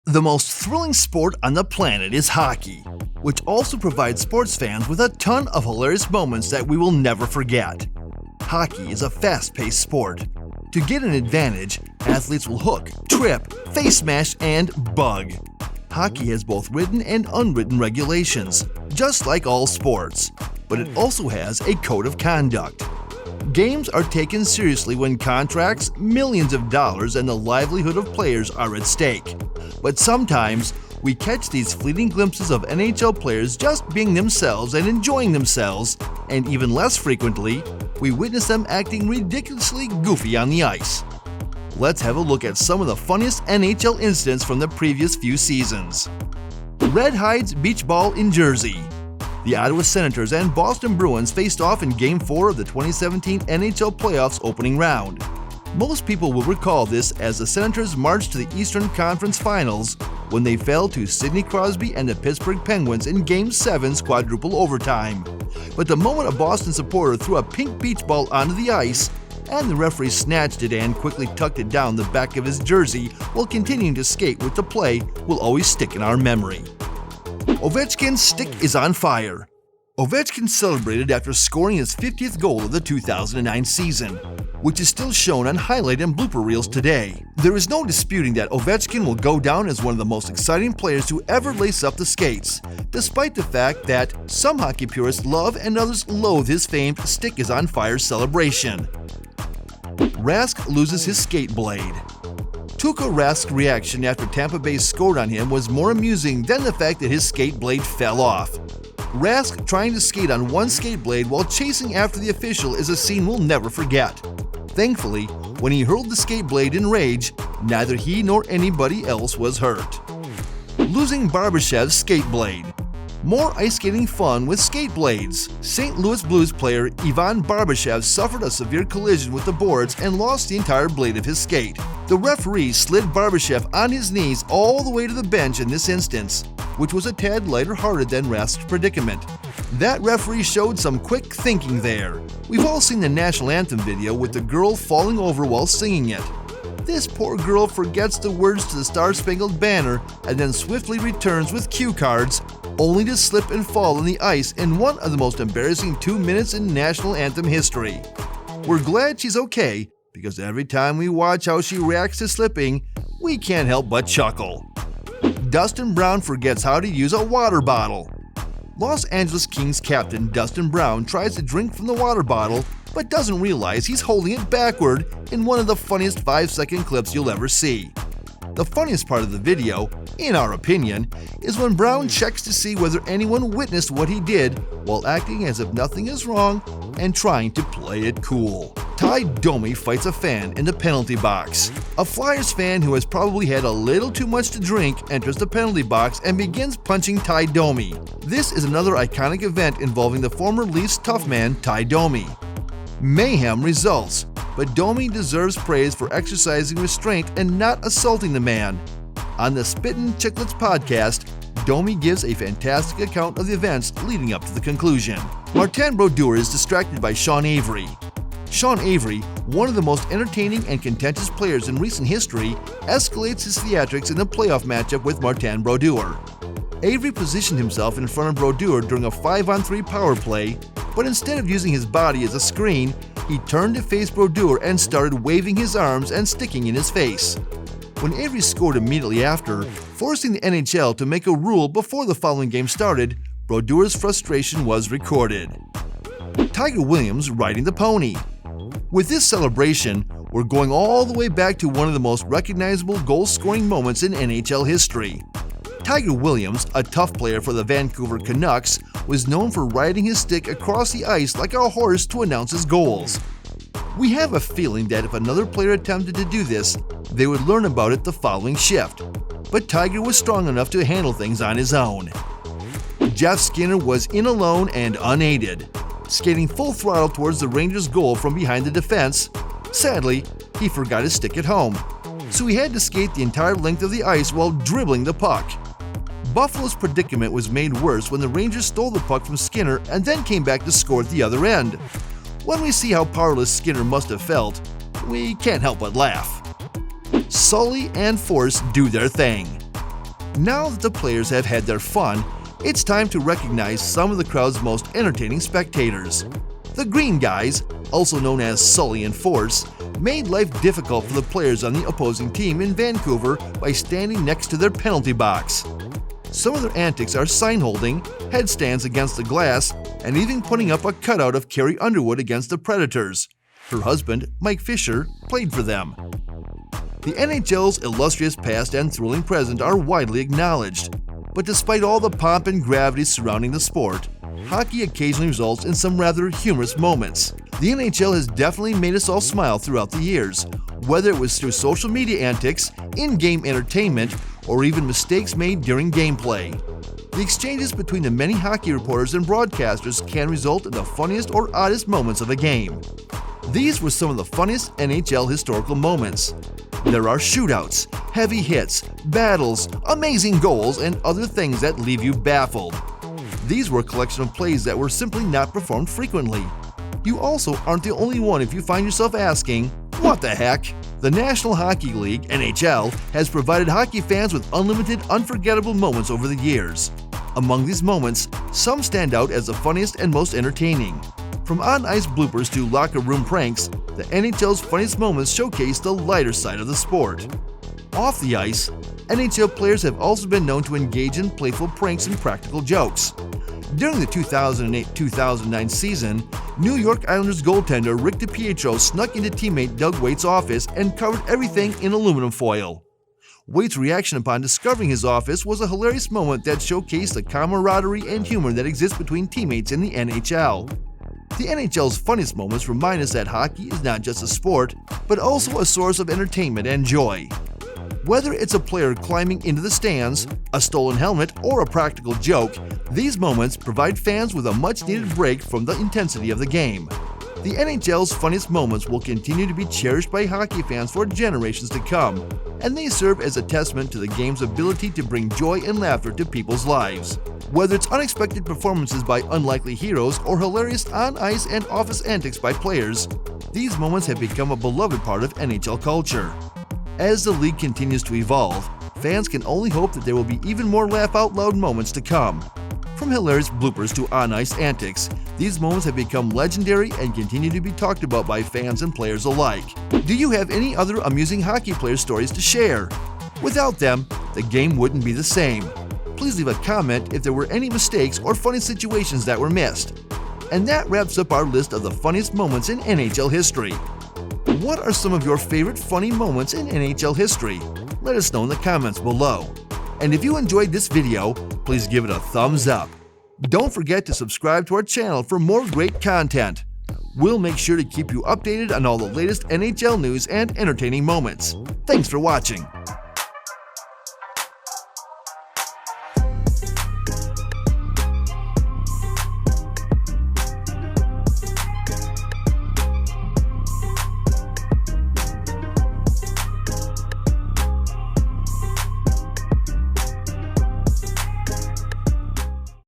The most thrilling sport on the planet is hockey, which also provides sports fans with a ton of hilarious moments that we will never forget. Hockey is a fast-paced sport. To get an advantage, athletes will hook, trip, face smash, and bug. Hockey has both written and unwritten regulations, just like all sports, but it also has a code of conduct. Games are taken seriously when contracts, millions of dollars, and the livelihood of players are at stake. But sometimes, we catch these fleeting glimpses of NHL players just being themselves and enjoying themselves, and even less frequently, we witness them acting ridiculously goofy on the ice. Let's have a look at some of the funniest NHL incidents from the previous few seasons. Red Hides Beachball in Jersey. The Ottawa Senators and Boston Bruins faced off in Game 4 of the 2017 NHL Playoffs opening round. Most people will recall this as the Senators marched to the Eastern Conference Finals when they fell to Sidney Crosby and the Pittsburgh Penguins in Game 7's quadruple overtime. But the moment a Boston supporter threw a pink beach ball onto the ice, and the referee snatched it and quickly tucked it down the back of his jersey while continuing to skate with the play, will always stick in our memory. Ovechkin's stick is on fire. Ovechkin celebrated after scoring his 50th goal of the 2009 season, which is still shown on highlight and blooper reels today. There is no disputing that Ovechkin will go down as one of the most exciting players to ever lace up the skates, despite the fact that some hockey purists love and others loathe his famed stick is on fire celebration. Rask loses his skate blade. Tuukka Rask's reaction after Tampa Bay scored on him was more amusing than the fact that his skate blade fell off. Rask trying to skate on one skate blade while chasing after the official is a scene we'll never forget. Thankfully, when he hurled the skate blade in rage, neither he nor anybody else was hurt. LosingBarbashevs skate blade. More ice skating fun with skate blades. St. Louis Blues player Ivan Barbashev suffered a severe collision with the boards and lost the entire blade of his skate. The referee slid Barbashev on his knees all the way to the bench in this instance, which was a tad lighter-hearted than Rask's predicament. That referee showed some quick thinking there. We've all seen the national anthem video with the girl falling over while singing it. This poor girl forgets the words to the Star-Spangled Banner and then swiftly returns with cue cards, only to slip and fall on the ice in one of the most embarrassing 2 minutes in national anthem history. We're glad she's okay, because every time we watch how she reacts to slipping, we can't help but chuckle. Dustin Brown forgets how to use a water bottle. Los Angeles Kings captain Dustin Brown tries to drink from the water bottle, but doesn't realize he's holding it backward in one of the funniest 5-second clips you'll ever see. The funniest part of the video, in our opinion, is when Brown checks to see whether anyone witnessed what he did while acting as if nothing is wrong and trying to play it cool. Ty Domi fights a fan in the penalty box. A Flyers fan who has probably had a little too much to drink enters the penalty box and begins punching Ty Domi. This is another iconic event involving the former Leafs tough man Ty Domi. Mayhem results, but Domi deserves praise for exercising restraint and not assaulting the man. On the Spittin' Chicklets podcast, Domi gives a fantastic account of the events leading up to the conclusion. Martin Brodeur is distracted by Sean Avery. Sean Avery, one of the most entertaining and contentious players in recent history, escalates his theatrics in a playoff matchup with Martin Brodeur. Avery positioned himself in front of Brodeur during a 5-on-3 power play, but instead of using his body as a screen, he turned to face Brodeur and started waving his arms and sticking in his face. When Avery scored immediately after, forcing the NHL to make a rule before the following game started, Brodeur's frustration was recorded. Tiger Williams riding the pony. With this celebration, we're going all the way back to one of the most recognizable goal-scoring moments in NHL history. Tiger Williams, a tough player for the Vancouver Canucks, was known for riding his stick across the ice like a horse to announce his goals. We have a feeling that if another player attempted to do this, they would learn about it the following shift. But Tiger was strong enough to handle things on his own. Jeff Skinner was in alone and unaided, skating full throttle towards the Rangers' goal from behind the defense. Sadly, he forgot his stick at home, so he had to skate the entire length of the ice while dribbling the puck. Buffalo's predicament was made worse when the Rangers stole the puck from Skinner and then came back to score at the other end. When we see how powerless Skinner must have felt, we can't help but laugh. Sully and Force do their thing. Now that the players have had their fun, it's time to recognize some of the crowd's most entertaining spectators. The Green Guys, also known as Sully and Force, made life difficult for the players on the opposing team in Vancouver by standing next to their penalty box. Some of their antics are sign holding, headstands against the glass, and even putting up a cutout of Carrie Underwood against the Predators. Her husband, Mike Fisher, played for them. The NHL's illustrious past and thrilling present are widely acknowledged, but despite all the pomp and gravity surrounding the sport, hockey occasionally results in some rather humorous moments. The NHL has definitely made us all smile throughout the years, whether it was through social media antics, in-game entertainment, or even mistakes made during gameplay. The exchanges between the many hockey reporters and broadcasters can result in the funniest or oddest moments of a game. These were some of the funniest NHL historical moments. There are shootouts, heavy hits, battles, amazing goals, and other things that leave you baffled. These were a collection of plays that were simply not performed frequently. You also aren't the only one if you find yourself asking, what the heck? The National Hockey League, NHL, has provided hockey fans with unlimited, unforgettable moments over the years. Among these moments, some stand out as the funniest and most entertaining. From on-ice bloopers to locker room pranks, the NHL's funniest moments showcase the lighter side of the sport. Off the ice, NHL players have also been known to engage in playful pranks and practical jokes. During the 2008-2009 season, New York Islanders goaltender Rick DiPietro snuck into teammate Doug Waite's office and covered everything in aluminum foil. Waite's reaction upon discovering his office was a hilarious moment that showcased the camaraderie and humor that exists between teammates in the NHL. The NHL's funniest moments remind us that hockey is not just a sport, but also a source of entertainment and joy. Whether it's a player climbing into the stands, a stolen helmet, or a practical joke, these moments provide fans with a much-needed break from the intensity of the game. The NHL's funniest moments will continue to be cherished by hockey fans for generations to come, and they serve as a testament to the game's ability to bring joy and laughter to people's lives. Whether it's unexpected performances by unlikely heroes or hilarious on-ice and office antics by players, these moments have become a beloved part of NHL culture. As the league continues to evolve, fans can only hope that there will be even more laugh-out-loud moments to come. From hilarious bloopers to on-ice antics, these moments have become legendary and continue to be talked about by fans and players alike. Do you have any other amusing hockey player stories to share? Without them, the game wouldn't be the same. Please leave a comment if there were any mistakes or funny situations that were missed. And that wraps up our list of the funniest moments in NHL history. What are some of your favorite funny moments in NHL history? Let us know in the comments below. And if you enjoyed this video, please give it a thumbs up. Don't forget to subscribe to our channel for more great content. We'll make sure to keep you updated on all the latest NHL news and entertaining moments. Thanks for watching.